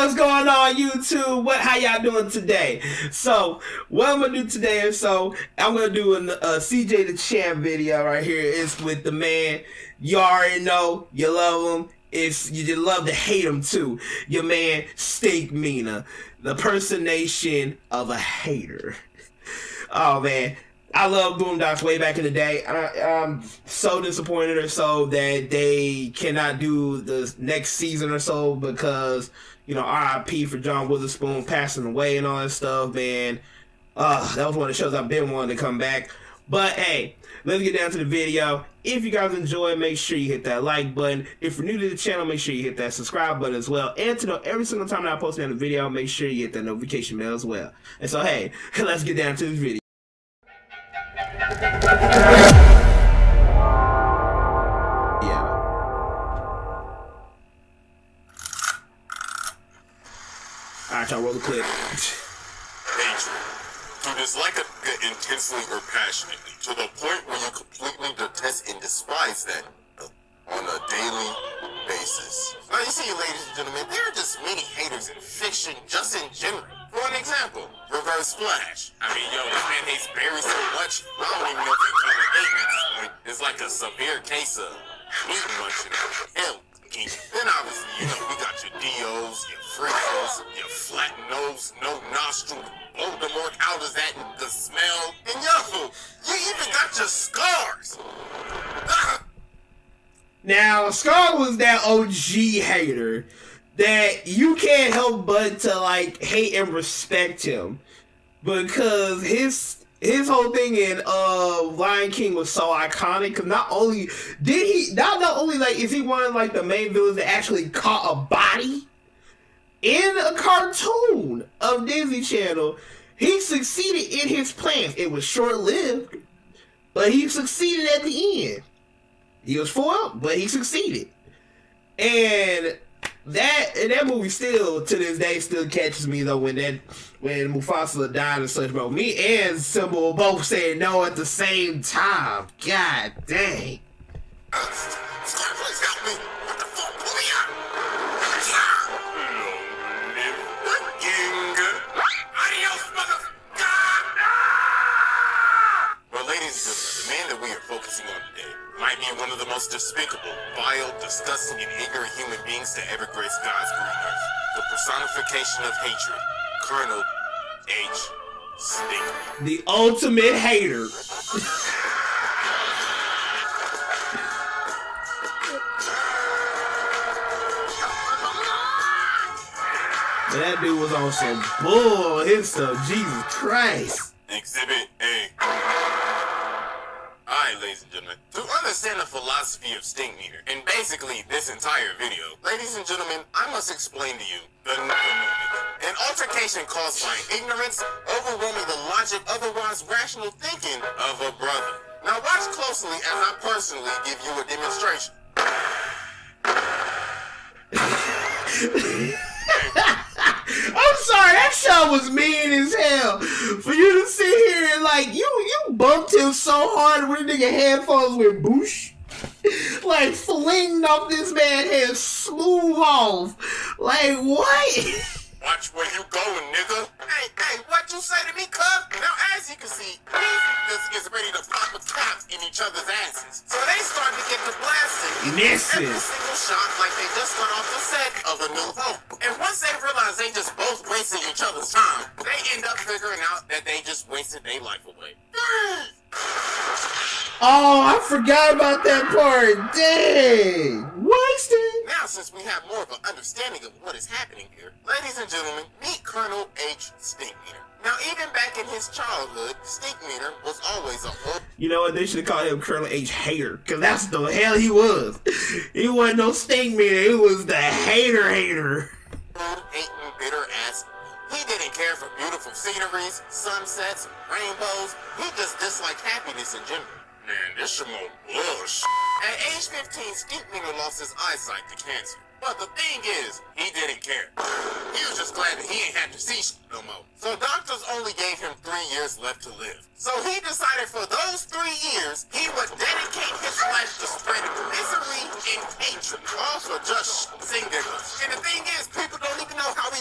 What's going on, YouTube? How y'all doing today? So, what I'm gonna do today is I'm gonna do a CJ the Champ video right here. It's with the man. You already know, you love him. You just love to hate him too. Your man StinkMeaner, the personation of a hater. Oh man, I love Boondocks way back in the day. I'm so disappointed or so that they cannot do the next season or so because, you know, RIP for John Witherspoon passing away and all that stuff, man. That was one of the shows I've been wanting to come back. But hey, let's get down to the video. If you guys enjoy, make sure you hit that like button. If you're new to the channel, make sure you hit that subscribe button as well. And to know every single time that I post a video, make sure you hit that notification bell as well. And so hey, let's get down to this video. Alright, y'all, roll the clip. Hatred. To dislike a nigga intensely or passionately, to the point where you completely detest and despise that on a daily basis. Now, you see, ladies and gentlemen, there are just many haters in fiction, just in general. For an example, Reverse Flash. I mean, yo, this man hates Barry so much, I don't even know if he call it hating at this point. It's like a severe case of meat munching him. Then obviously, you know, we got your DOs, your freakers, your flat nose, no nostril, Voldemort, how does that the smell? And yo, you even got your scars. Now, Scar was that OG hater that you can't help but to like hate and respect him because his whole thing in Lion King was so iconic because not only like is he one of like the main villains that actually caught a body in a cartoon of Disney Channel, he succeeded in his plans. It was short-lived, but he succeeded at the end. He was foiled, but he succeeded. And that movie still, to this day, still catches me though when Mufasa died and such, bro. Me and Simba both saying no at the same time. God dang. Scar, please help me. What the fuck? Pull me up. Adios, motherfucker. Well, ladies and gentlemen, the man that we are focusing on today might be one of the most despicable, vile, disgusting, and ignorant human beings to ever grace God's green earth. The personification of hatred, Colonel H. StinkMeaner. The ultimate hater. That dude was on some bull his stuff. Jesus Christ. Exhibit A. Alright, ladies and gentlemen, to understand the philosophy of StinkMeaner, and basically this entire video, ladies and gentlemen, I must explain to you the movement. An altercation caused by ignorance, overwhelming the logic, otherwise rational thinking of a brother. Now watch closely as I personally give you a demonstration. I'm sorry, that show was mean as hell. For you to sit here and like you bumped him so hard when the nigga headphones went boosh. Like flinged off this man's head smooth off. Like what? Watch where you going, nigga. Hey, what you say to me, cuz? Now, as you can see, these niggas is ready to pop a cap in each other's asses. So they start to get to blasting every single shot like they just got off the set of A New Hope. And once they realize they just both wasted each other's time, they end up figuring out that they just wasted their life away. Oh, I forgot about that part. Dang. Wasted. Now, since we have more of an understanding of what is happening here, ladies and gentlemen, meet Colonel H. StinkMeaner. Now, even back in his childhood, StinkMeaner was always a whole... You know what? They should have called him Colonel H. Hater, because that's the hell he was. He wasn't no StinkMeaner. He was the hater. Hating, bitter ass. He didn't care for beautiful sceneries, sunsets, rainbows. He just disliked happiness in general. Man, this some old bullshit. At age 15, StinkMeaner lost his eyesight to cancer. But the thing is, he didn't care. He was just glad that he ain't had to see shit no more. So doctors only gave him 3 years left to live. So he decided for those 3 years, he would dedicate his life to spreading misery and hatred. Also just sing niggas. And the thing is, people don't even know how he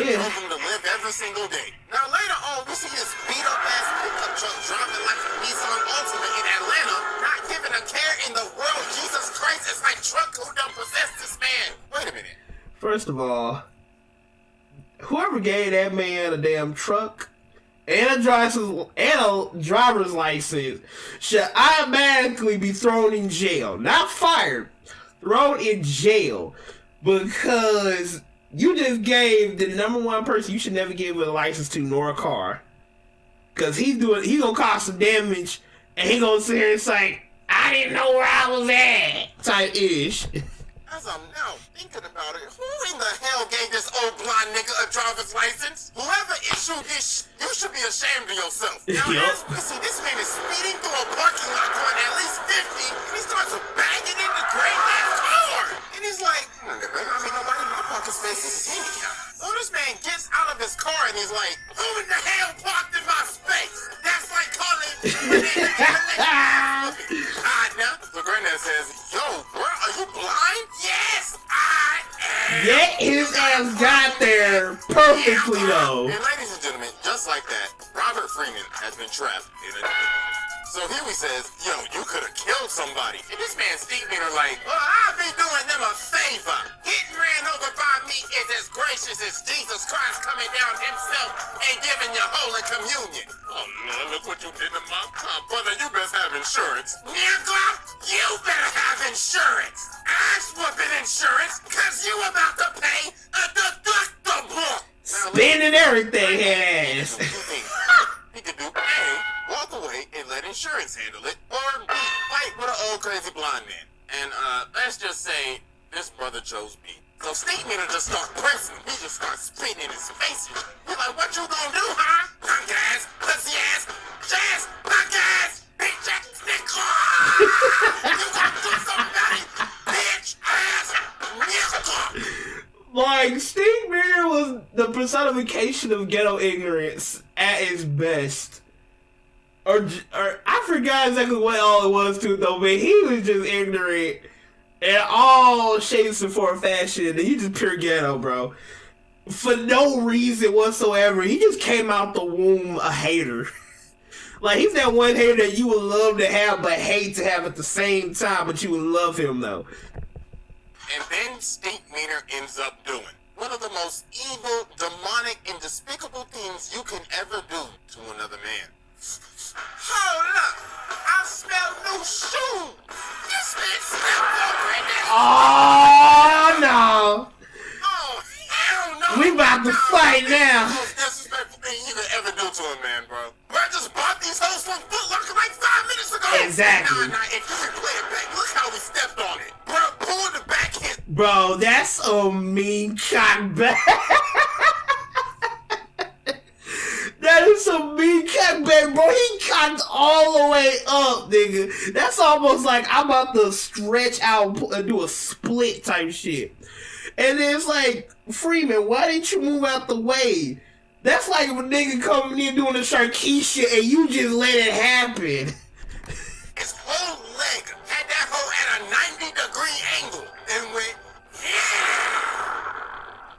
Yeah. drove him to live every single day. Now later on, we see this beat up ass pickup truck driving like a Nissan Altima in Atlanta, not giving a care in the world. Jesus Christ, it's like truck who done possessed this man. Wait a minute. First of all, whoever gave that man a damn truck and a driver's license should automatically be thrown in jail. Not fired, thrown in jail. Because you just gave the number one person you should never give a license to nor a car. Because he gonna cause some damage and he gonna sit here and say, I didn't know where I was at, type ish. As I'm now thinking about it, who in the hell gave this old blonde nigga a driver's license? Whoever issued this, you should be ashamed of yourself. Now, as we see, this man is speeding through a parking lot going at least 50, and he starts banging in the granddad's car. And he's like, I mean, nobody in my parking space is handicapped. So this man gets out of his car and he's like, who in the hell parked in my space? That's like calling now. The granddad says, yo, bro, are you blind? Yes, I am. Yeah, his ass got there perfectly though. And ladies and gentlemen, just like that, Robert Freeman has been trapped in a... So here he says, yo, you could have killed somebody. And this man StinkMeaner like, well, I'll be doing them a favor. Getting ran over by me is as gracious as Jesus Christ coming down himself and giving you Holy Communion. Oh, no, look what you did to my car. Brother, you best have insurance. Nigga, you better have insurance. Ass whooping insurance, because you about to pay a deductible. Spending everything, ass. He could do A, walk away and let insurance handle it, or B, fight with an old crazy blonde man. And let's just say this brother chose B. So StinkMeaner just starts pressing. He just starts spitting in his face. He's like, what you gonna do, huh? Punk ass, pussy ass, jazz, punk ass, bitch ass, nigga! You gonna do something about it, bitch ass, nigga! Like, StinkMeaner was the personification of ghetto ignorance at its best. Or I forgot exactly what all it was too though, but he was just ignorant in all shapes and form fashion, and he just pure ghetto, bro. For no reason whatsoever. He just came out the womb a hater. Like, he's that one hater that you would love to have but hate to have at the same time, but you would love him though. And then StinkMeaner ends up doing one of the most evil, demonic, and despicable things you can ever do to another man. Hold up! I smell new shoes! This man smells already! Oh no! Oh, hell no! We about to fight now! The most disrespectful thing you could ever do to a man, bro. Bro, I just bought these hoes from Foot Locker like 5 minutes ago! Exactly. Nah, if you can play it back, look how we stepped on it. Bro, pull the back hit. Bro, that's a mean cock back. That is some mean cock back, bro. He cocked all the way up, nigga. That's almost like I'm about to stretch out and do a split type shit. And then it's like, Freeman, why didn't you move out the way? That's like if a nigga coming in doing a Sharkeisha and you just let it happen. His whole leg had that hoe at a 90-degree angle and went, yeah!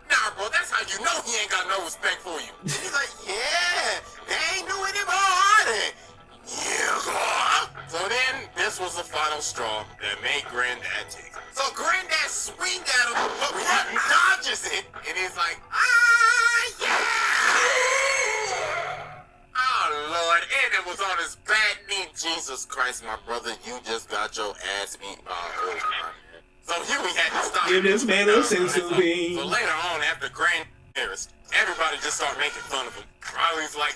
Nah, bro, that's how you know he ain't got no respect for you. He's like, yeah, they ain't doing him hard. Yeah. So then, this was the final straw that made Granddad take it. So Granddad swings at him, but Rutt dodges it, and he's like, yeah! Oh, Lord, and it was on his back knee. Jesus Christ, my brother, you just got your ass beat by an old man. So here we had to stop. Give this man a sense of being. So later on, after Grand Terrace, everybody just started making fun of him. Riley's like,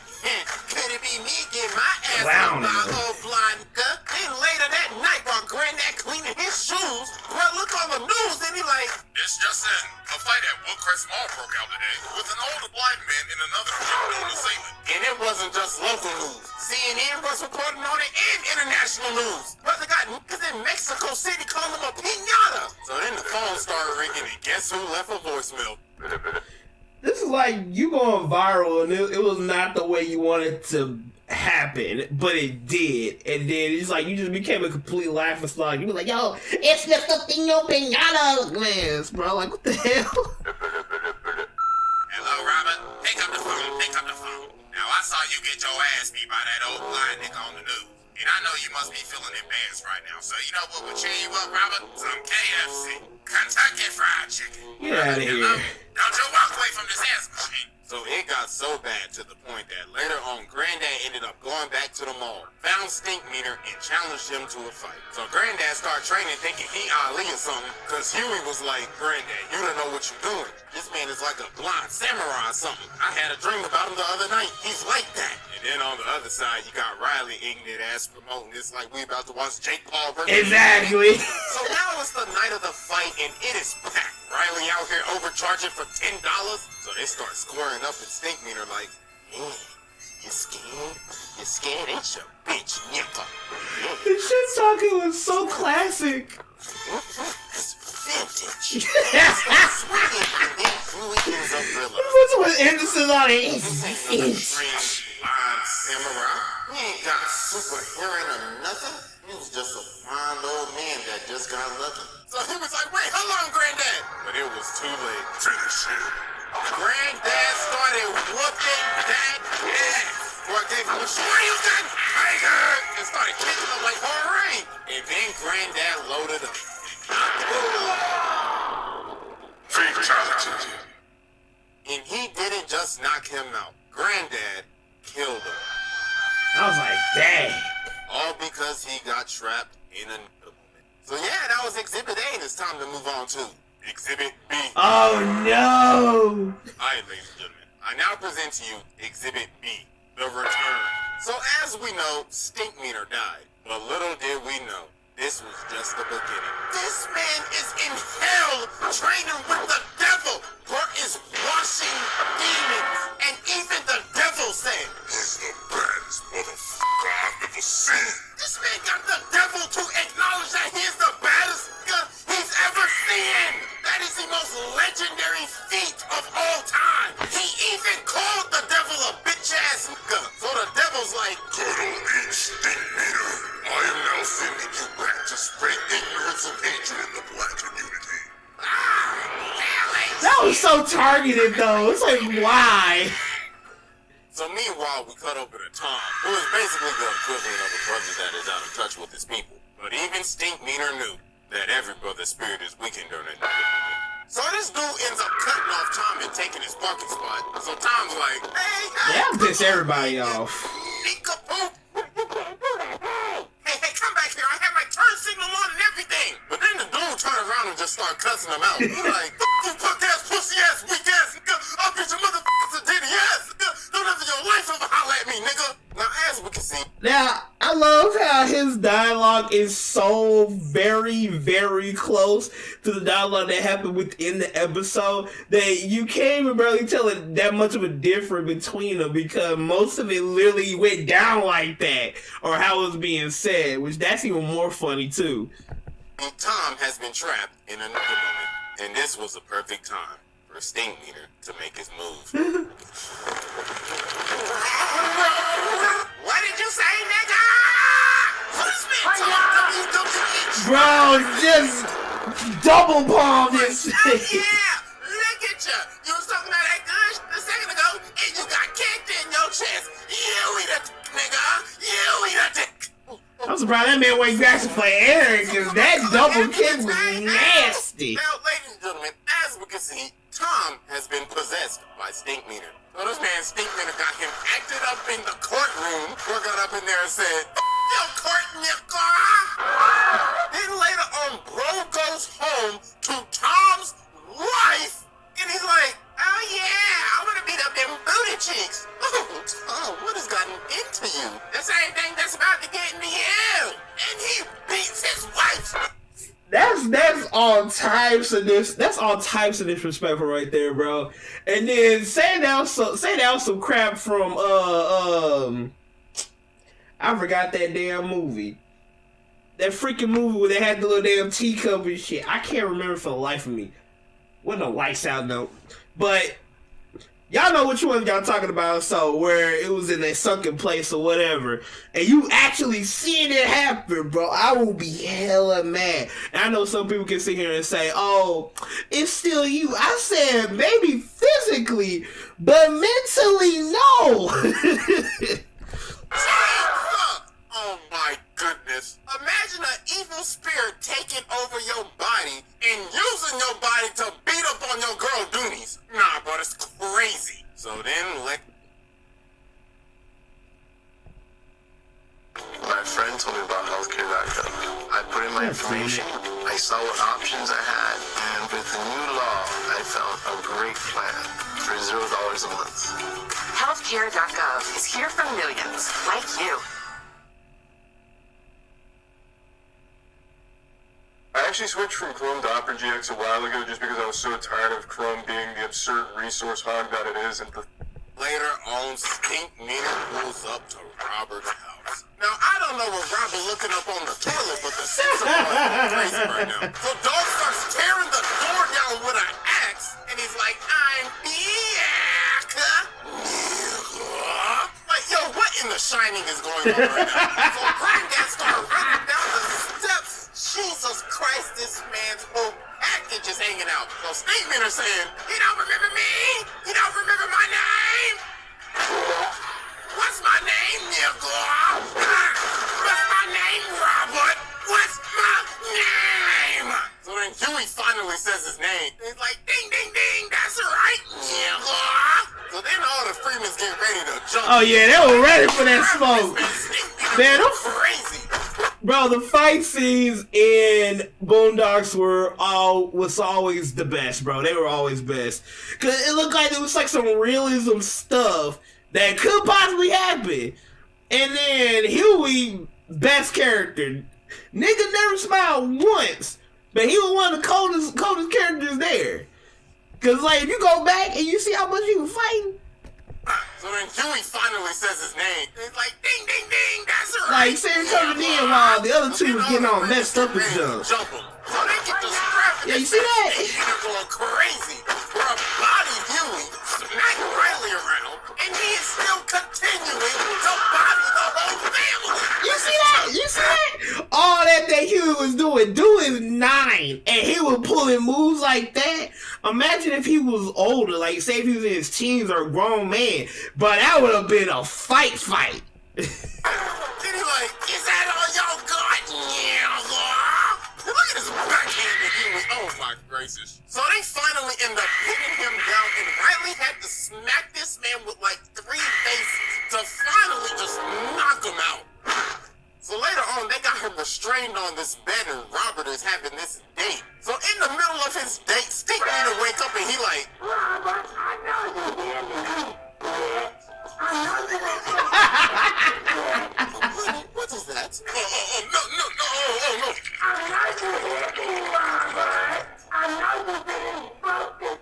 could it be me getting my ass beat by an old blind nigga? Then later that night, while Granddad cleaning his shoes, bro, look on the news, and he like, this just in. A fight at Woodcrest Mall broke out today with an older blind man in another known assailant. And it wasn't just local news. CNN was reporting on it and international news. But they got niggas in Mexico City calling him a piñata. So then the phone started ringing, and guess who left a voicemail? This is like you going viral, and it was not the way you wanted to happen, but it did. And then it's like you just became a complete laughing stock. You were like, yo, it's the Filipino piñata, man, bro. Like, what the hell? Hello, Robert. saw you get your ass beat by that old blind nigga on the news. And I know you must be feeling embarrassed right now. So you know what would cheer you up, Robert? Some KFC. Kentucky Fried Chicken. Get out of here. Don't you walk away from this ass machine. So it got so bad to the point that later on, Granddad ended up going back to the mall, found StinkMeaner, and challenged him to a fight. So Granddad started training thinking he Ali or something, because Huey was like, Granddad, you don't know what you're doing. This man is like a blind samurai or something. I had a dream about him the other night. He's like that. And then on the other side, you got Riley ignorant ass promoting this like we about to watch Jake Paul versus Exactly. So now it's the night of the fight, and it is packed. Riley out here overcharging for $10. So they start squaring up and StinkMeaner like, hey, you scared? You scared? Ain't your bitch, nigga. The shit talking was so classic. It's vintage. What's with Anderson on it? Blind samurai. He ain't got super hearing or nothing. He was just a blind old man that just got lucky. So he was like, wait, how long, Granddad? But it was too late. Finish him. Granddad started whooping that ass. Boy gave him a Shoryuken, tiger, and started kicking him like Hooray. And then Granddad loaded up. Fatality. And he didn't just knock him out. Granddad killed him. I was like, dang. All because he got trapped in a moment. So yeah, that was Exhibit A, and it's time to move on to Exhibit B. Oh no! Alright, ladies and gentlemen, I now present to you Exhibit B, The Return. So as we know, StinkMeaner died, but little did we know, this was just the beginning. This man is in hell, training with the devil. Bert is washing demons, and even the devil said, he's the baddest motherfucker I've ever seen. This man got the devil to acknowledge that he is the baddest nigga he's ever seen. That is the most legendary feat of all time. He even called the devil a bitch-ass nigga. So the devil's like, good old StinkMeaner, I am now sending you back to spread ignorance and hatred in the black community. That was so targeted though. It's like, why? So meanwhile, we cut over to Tom, who is basically the equivalent of a brother that is out of touch with his people. But even StinkMeaner knew that every brother's spirit is weakened during a So this dude ends up cutting off Tom and taking his parking spot. So Tom's like, hey, Yeah, I'll piss everybody off. Hey, come back here. I have my turn signal on and everything. But then the dude turned around and just started cussing him out. He's like, you punk ass, pussy ass, weak ass, nigga. I'll beat your motherfuckers to ditty ass, nigga. Don't ever your life ever holler at me, nigga. Now, as we can see. Now, I love how his dialogue is so very, very close to the dialogue that happened within the episode that you can't even barely tell it that much of a difference between them because most of it literally went down like that or how it was being said, which that's even more funny too. Tom has been trapped in another moment, and this was a perfect time for StinkMeaner to make his move. What did you say, nigga? Bro, just double palm this shit. Yeah, look at you. You was talking about that gun a second ago, and you got kicked in your chest. You eat a dick, nigga. You eat a dick. I'm surprised that man went grass to play Aaron because that double kick was nasty. Now, ladies and gentlemen, as we can see, Tom has been possessed by StinkMeaner. So this man StinkMeaner got him acted up in the courtroom. We got up in there and said, yo, court, nigga. Then later on, bro goes home to Tom's wife, and he's like, oh yeah, I'm gonna beat up them booty cheeks. Oh, Tom, what has gotten into you? The same thing that's about to get into you. And he beats his wife. That's all types of this. That's all types of disrespectful right there, bro. And then say that was some crap from I forgot that damn movie. That freaking movie where they had the little damn teacup and shit. I can't remember for the life of me. Wasn't a lights out note, but y'all know which one y'all talking about. So where it was in a sunken place or whatever, and you actually seeing it happen, bro, I will be hella mad. And I know some people can sit here and say, "Oh, it's still you." I said maybe physically physically, but mentally, no. Oh my goodness. Imagine an evil spirit taking over your body and using your body to beat up on your girl Doonies. Nah, bro, it's crazy. So then, My friend told me about healthcare.gov. I put in my information, I saw what options I had, and with the new law, I found a great plan for $0 a month. Healthcare.gov is here for millions like you. I actually switched from Chrome to Opera GX a while ago just because I was so tired of Chrome being the absurd resource hog that it is. And later on, StinkMeaner pulls up to Robert's house. Now, I don't know what Robert looking up on the toilet, but the sense of crazy right now. So Dog starts tearing the door down with an axe, and he's like, I'm back. Like, yo, what in The Shining is going on right now? So Granddad started running down the steps. Jesus Christ, this man's whole package is hanging out. So StinkMeaner saying, you don't remember me? You don't remember my name? What's my name, nigga? What's my name, Robert? What's my name? So then Huey finally says his name. He's like, ding, ding, ding, that's right, nigga. So then all the Freemans get ready to jump. Oh yeah, they were ready for that smoke. Man, them crazy. Bro, the fight scenes in Boondocks was always the best, bro. They were always best. Cause it looked like it was like some realism stuff that could possibly happen. And then Huey, best character. Nigga never smiled once, but he was one of the coldest characters there. Cause like if you go back and you see how much he was fighting. So then Huey finally says his name. He's like, ding, ding, ding, that's right. Like, Sam coming in while the other two was getting all messed up and stuff. So they get to scrapping. Yeah, you see that? They're going crazy. For a body Huey smacking Riley around, and he is still continuing to body the whole family. You see that? You see that? All that Huey was doing. Dude is 9, and he was pulling moves like that. Imagine if he was older, like say if he was in his teens or a grown man, but that would have been a fight. Then he like, is that all y'all got? Yeah. Look at his backhand and Huey. Oh my gracious. So they finally end up pinning him down, and Riley had to smack this man with like 3 faces to finally just knock him out. So later on, they got him restrained on this bed, and Robert is having this date. So in the middle of his date, StinkMeaner wake up and he like, Robert, I know you did it. Honey, what is that? No. I know you did it, Robert. I know you didn't broke this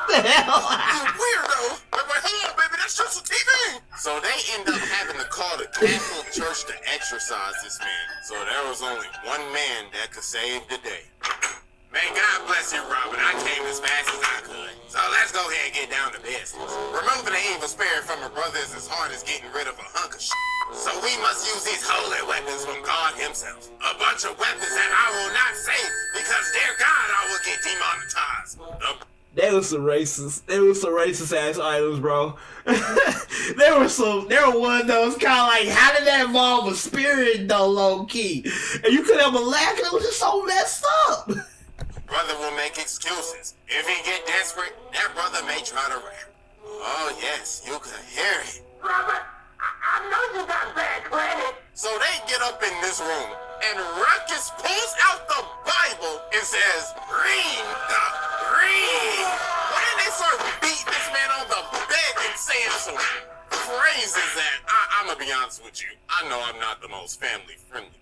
The hell? You weirdo. But hold on, baby, that's just a TV. So they end up having to call the Catholic Church to exorcise this man. So there was only one man that could save the day. May God bless you, Robert. I came as fast as I could. So let's go ahead and get down to business. Removing the evil spirit from a brother is as hard as getting rid of a hunk of shit. So we must use these holy weapons from God himself. A bunch of weapons that I will not say because dear God, I will get demonetized. They were some racist. They were some racist ass items, bro. There were one that was kind of like, how did that involve a spirit though, low key? And you could have a laugh, and it was just so messed up. Brother will make excuses. If he get desperate, that brother may try to rap. Oh yes, you can hear it. Robert, I know you got bad credit. So they get up in this room, and Ruckus pulls out the Bible and says, read. But then they start beating this man on the bed and saying some phrases that, I'm gonna be honest with you, I know I'm not the most family friendly,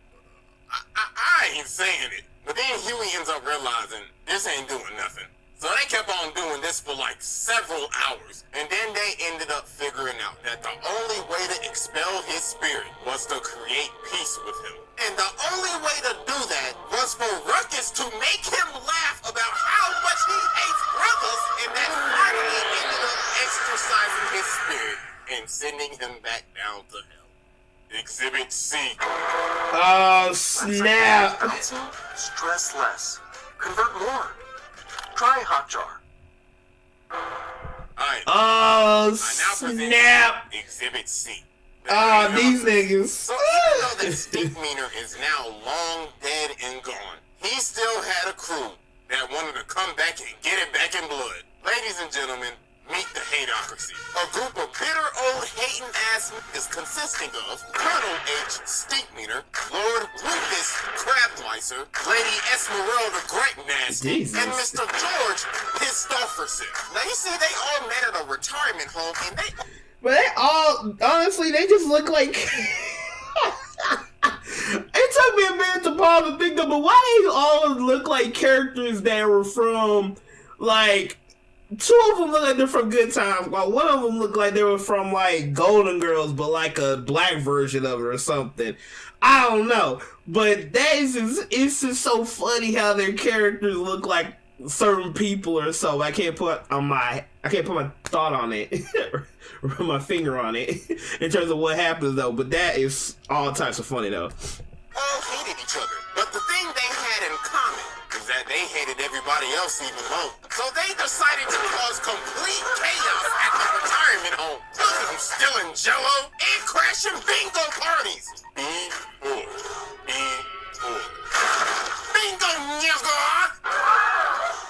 but I ain't saying it. But then Huey ends up realizing this ain't doing nothing. So they kept on doing this for like several hours, and then they ended up figuring out that the only way to expel his spirit was to create peace with him. And the only way to do that was for Ruckus to make him laugh about how much he hates brothers, and that finally ended up exorcising his spirit and sending him back down to hell. Exhibit C. Oh, snap. Stress less. Convert more. Try Hotjar. Alright. Oh, I now present snap. Exhibit C. Oh, these niggas. So even though that StinkMeaner is now long dead and gone, he still had a crew that wanted to come back and get it back in blood. Ladies and gentlemen, meet the Hateocracy. A group of bitter old hating ass niggas consisting of Colonel H. StinkMeaner, Lord Rufus Crabmicer, Lady Esmeralda Great Nasty, Jesus. and Mr. George Pistofferson. Now you see, they all met at a retirement home and they... But they all, honestly, they just look like... It took me a minute to pause and think of, but why they all look like characters that were from, like... Two of them look like they're from Good Times, while one of them looked like they were from, like, Golden Girls, but like a black version of it or something. I don't know. But that is just, it's just so funny how their characters look like certain people or so. I can't put my thought on it, or my finger on it, in terms of what happens though. But that is all types of funny though. all hated each other. But the thing they had in common is that they hated everybody else even more. So they decided to cause complete chaos at the retirement home. Look at them stealing jello and crashing bingo parties. Bingo, nigga!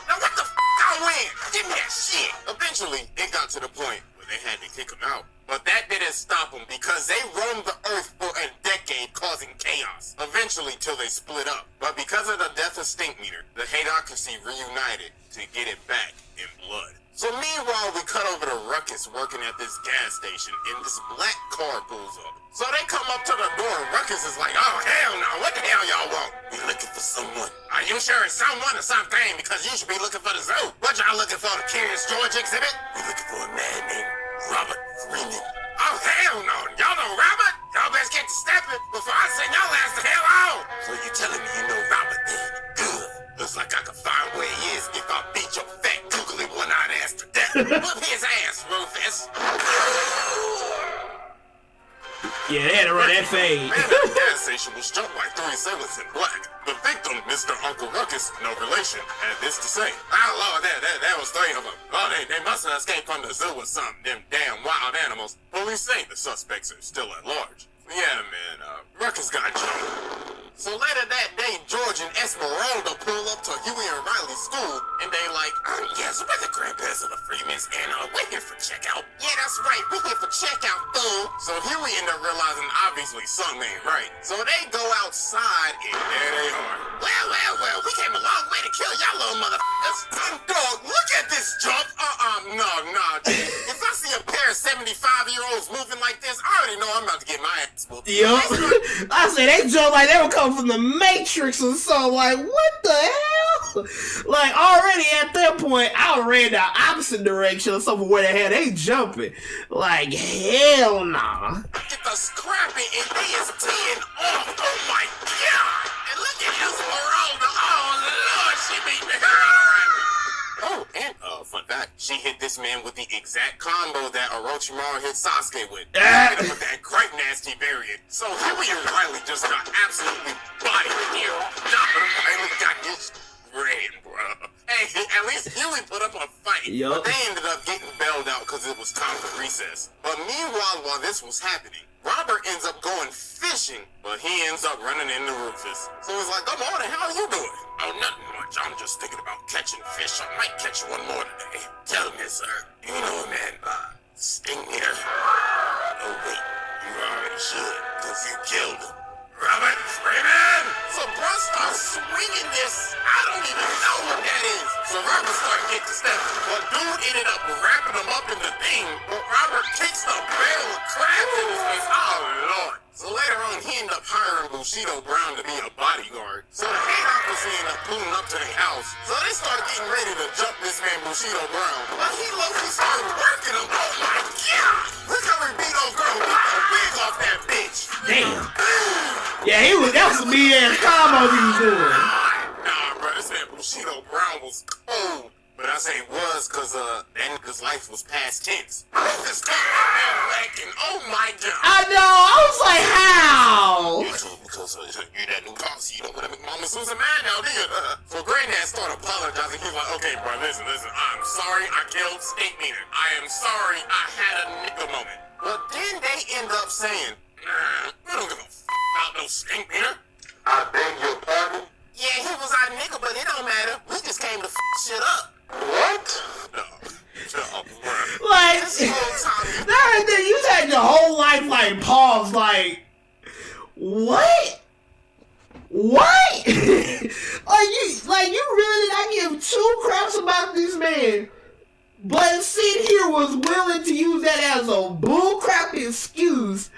Now what the f*** I win? Give me that shit! Eventually, it got to the point where they had to kick him out. But that didn't stop them because they roamed the earth for a decade causing chaos. Eventually, till they split up. But because of the death of StinkMeaner, the Hateocracy reunited to get it back in blood. So meanwhile, we cut over to Ruckus working at this gas station and this black car pulls up. So they come up to the door and Ruckus is like, oh hell no, what the hell y'all want? We looking for someone. Are you sure it's someone or something? Because you should be looking for the zoo. What y'all looking for, the Curious George exhibit? We looking for a man named Robert Freeman. Oh hell no, y'all know Robert? Y'all best get to stepping before I send y'all ass the hell out. So you telling me you know Robert then? Good. Looks like I can find where he is if I beat your fat, googly one-eyed ass to death. Whoop his ass, Rufus. Yeah, they had to run that fade. Man at the gas station was jumped by three sailors in black. The victim, Mr. Uncle Ruckus, no relation, had this to say. Oh Lord, there was three of them. Oh, they must have escaped from the zoo or something, them damn wild animals. Police say the suspects are still at large. Yeah, man, Ruckus got jumped. So later that day, George and Esmeralda pull up to Huey and Riley's school, and they like, yes, we're the grandparents of the Freemans, and we're here for checkout. Yeah, that's right, we're here for checkout, fool. So Huey ended up realizing obviously something ain't right. So they go outside, and there they are. Well, we came a long way to kill y'all little motherfuckers. Dog, look at this jump. No, dude. If I see a pair of 75-year-olds moving like this, I already know I'm about to get my ass whooped. Yup. I said they jumped like they were coming from the Matrix or something. Like, what the hell? Like, already at that point, I ran the opposite direction or something where the hell they jumping. Like, hell nah. Get the scrapping and they is teeing off. Oh my god! And look at Esmeralda. Oh Lord, she beat me. Oh, and fun fact, she hit this man with the exact combo that Orochimaru hit Sasuke with. Hit him with that great nasty variant. So Huey and Riley just got absolutely bodied here. Riley got his brain, bro. Hey, at least Huey put up a fight. Yup. But they ended up getting bailed out because it was time for recess. But meanwhile, while this was happening, Robert ends up going fishing, but he ends up running into Rufus. So he's like, good morning, how are you doing? Oh, nothing much. I'm just thinking about catching fish. I might catch one more today. Tell me, sir, you know a man by StinkMeaner? Oh, wait, you already should, because you killed him. Robert Freeman! So bro starts swinging this. I don't even know what that is. So Robert started getting to step. But dude ended up wrapping him up in the thing. But Robert kicks the barrel of crabs in his face. Oh, Lord. So later on, he ended up hiring Bushido Brown to be a bodyguard. So the Hateocracy ended up pulling up to their house. So they started getting ready to jump this man Bushido Brown. But he low-key started working him. Oh my god! Look how he beat old girl, beat the wig off that bitch. Damn. Yeah, that was some mean ass combo he was doing. Nah, bro, this man Bushido Brown was cold. But I say was because that nigga's life was past tense. This lacking. Oh my god. I know. I was like, how? Because you that new policy, you don't want to make mama Susan mad now, do you? So Granddad started apologizing. He was like, okay, bro, listen. I'm sorry I killed StinkMeaner. I am sorry I had a nigga moment. But then they end up saying, nah, we don't give a about no StinkMeaner. I beg your pardon? Yeah, he was our nigga, but it don't matter. We just came to shit up. What? No, bro. Like, This whole time, that right there, you had your whole life like pause, like, what? What? like you really did not give two craps about this man, but Sid here was willing to use that as a bullcrap excuse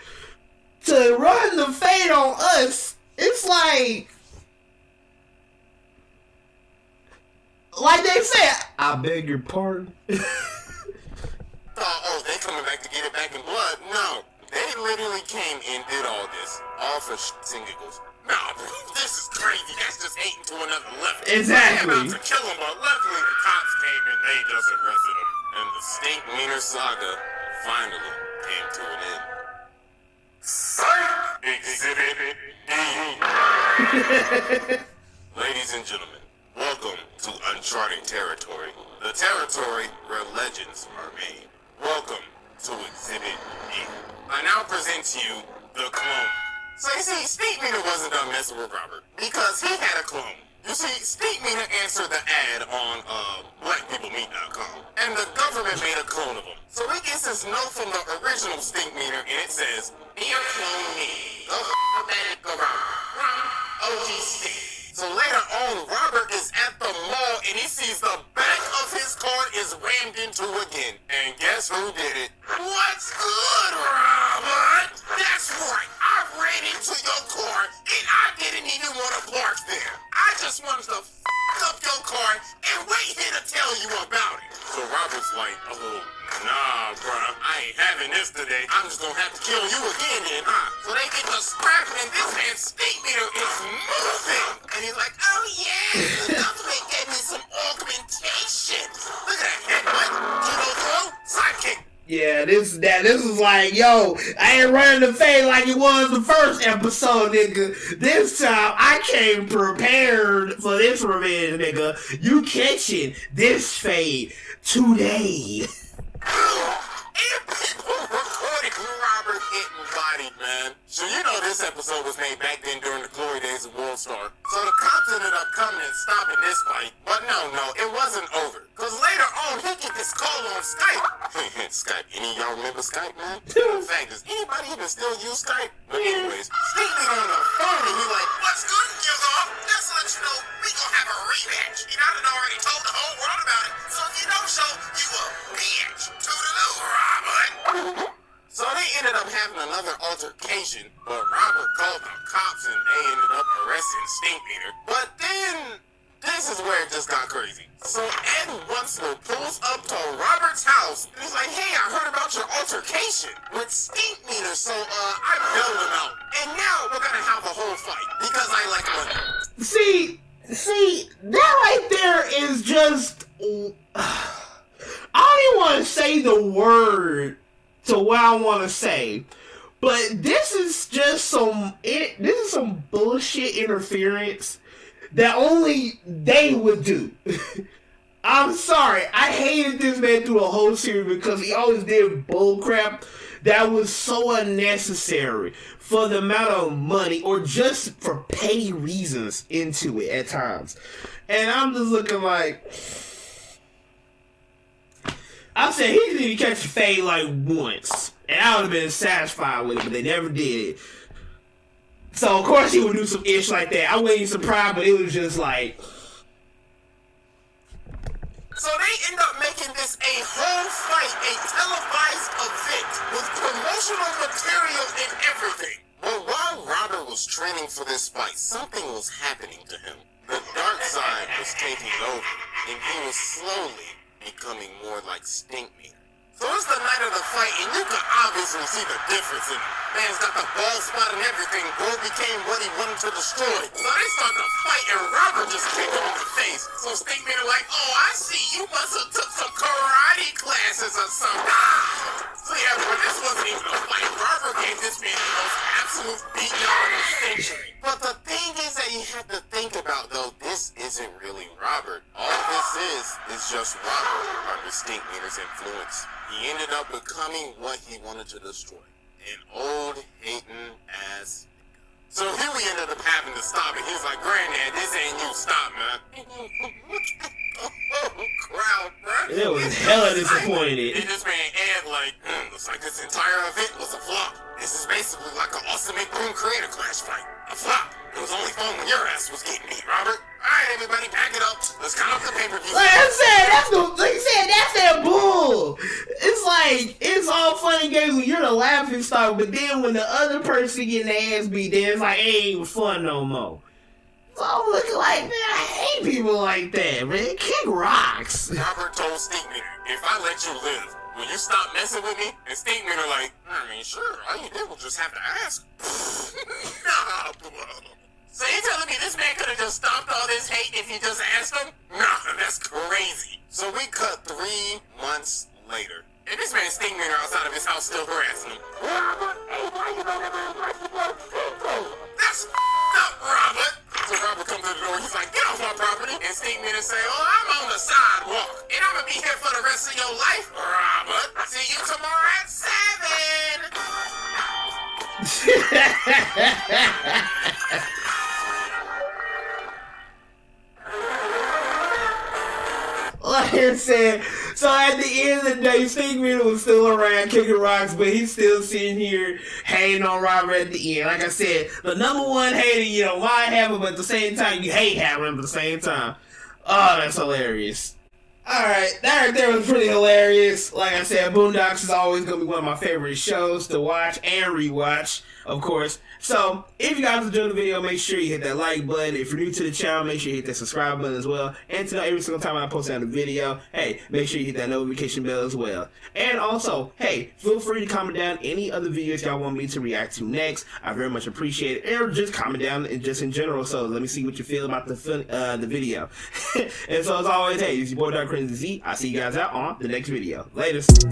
to run the fade on us. It's like they said, I beg your pardon. oh, they coming back to get it back in blood? No, they literally came and did all this, all for shits and giggles. Nah, bro, this is crazy. That's just hating to another level. Exactly. They about to kill him, but luckily the cops came and they just arrested him. And the StinkMeaner saga finally came to an end. Exhibit D. Ladies and gentlemen, welcome to uncharted territory. The territory where legends are made. Welcome to Exhibit D. I now present to you the clone. So you see, StinkMeaner wasn't done messing with Robert because he had a clone. You see, StinkMeaner answered the ad on blackpeoplemeet.com, and the government made a clone of him. So he gets this note from the original StinkMeaner, and it says, "Dear clone me, go f*** go from OG Stink." So later on, Robert is at the mall, and he sees the back of his car is rammed into again. And guess who did it? What's good, Robert? That's right. I ran into your car, and I didn't even want to park there. I just wanted to up your car and wait here to tell you about it. So Robert's like, oh, nah, bruh, I ain't having this today. I'm just gonna have to kill you again then, huh? So they get to scrapping, and this man's StinkMeaner is moving. And he's like, oh yeah, the government gave me some augmentation. Look at that headbutt. Sidekick. Yeah, this is like, yo, I ain't running the fade like it was the first episode, nigga. This time, I came prepared for this revenge, nigga. You catching this fade today. And people recording Robert getting bodied, man. So you know this episode was made back then during the glory days of World Star. So the cops ended up coming and stopping this fight. But no, it wasn't over. Because later on, he get this call on Skype. Skype. Any of y'all remember Skype, man? In fact, does anybody even still use Skype? But anyways, Stevie on the phone and he's like, what's good, Hugo? Just to let you know, we gonna have a rematch. You know, I done already told the whole world about it. So if you don't show, you a bitch. Toodaloo, Robert. So they ended up having another altercation, but Robert called the cops and they ended up arresting StinkMeaner. But then, this is where it just got crazy. So Ed Wutzler pulls up to Robert's house and he's like, hey, I heard about your altercation with StinkMeaner, so I bailed him out. And now we're gonna have a whole fight because I like money. See, that right there is just, I don't even want to say the word to what I want to say, but this is just some bullshit interference that only they would do. I'm sorry, I hated this man through a whole series because he always did bullcrap that was so unnecessary for the amount of money or just for petty reasons into it at times. And I'm just looking like, I said he didn't catch a fade like once, and I would have been satisfied with it, but they never did. So of course he would do some ish like that. I wasn't surprised, but it was just like. So they end up making this a whole fight, a televised event with promotional material and everything. But while Robert was training for this fight, something was happening to him. The dark side was taking over, and he was slowly becoming more like StinkMeaner. So it's the night of the fight, and you can obviously see the difference in him. Man's got the ball spot and everything. Gold became what he wanted to destroy. So they start to fight, and Robert just kicked him in the face. So So StinkMeaner like, oh, I see, you must have took some karate classes or something. So yeah, but this wasn't even a fight. Robert gave this man the most absolute beatdown in the century. But the thing is that you have to think about, though, this isn't really Robert. All this is just Robert under StinkMeaner's influence. He ended up becoming what he wanted to destroy. An old, hating ass. So here we ended up having to stop it. He was like, Granddad, this ain't you. Stop, man. Crowd, bro. It was hella disappointed. It just made Ed like, looks like this entire event was a flop. This is basically like an awesome Boom Creator Clash fight. A flop. It was only fun when your ass was getting beat, Robert. Alright, everybody, pack it up. Let's count up the pay-per-view. Like I said, that's that bull. It's like, it's all fun and games when you're the laughing stock, but then when the other person getting their ass beat, then it's like, it ain't even fun no more. So I'm looking like, man, I hate people like that, man. Kick rocks. Robert told StinkMeaner, if I let you live, will you stop messing with me? And StinkMeaner like, I mean, sure, all you did was just have to ask. Nah, bro. So you telling me this man could have just stopped all this hate if you just asked him? Nah, that's crazy. So we cut 3 months later. And this man StinkMeaner outside of his house still harassing him. Robert, hey, why you don't ever invite me to people? That's up, Robert. So Robert comes to the door, he's like, get off my property. And StinkMeaner say, oh, I'm on the sidewalk. And I'm gonna be here for the rest of your life, Robert. See you tomorrow at 7. Like I said, so at the end of the day, StinkMeaner was still around kicking rocks, but he's still sitting here hating on Robert at the end. Like I said, the number one hater, you don't mind having, but at the same time, you hate having him at the same time. Oh, that's hilarious. Alright, that right there was pretty hilarious. Like I said, Boondocks is always going to be one of my favorite shows to watch and rewatch, of course. So, if you guys enjoyed the video, make sure you hit that like button. If you're new to the channel, make sure you hit that subscribe button as well. And to know every single time I post out a video, hey, make sure you hit that notification bell as well. And also, hey, feel free to comment down any other videos y'all want me to react to next. I very much appreciate it. Or just comment down just in general, so let me see what you feel about the video. And so, as always, hey, it's your boy, Dark Crazy Z. I'll see you guys out on the next video. Latest.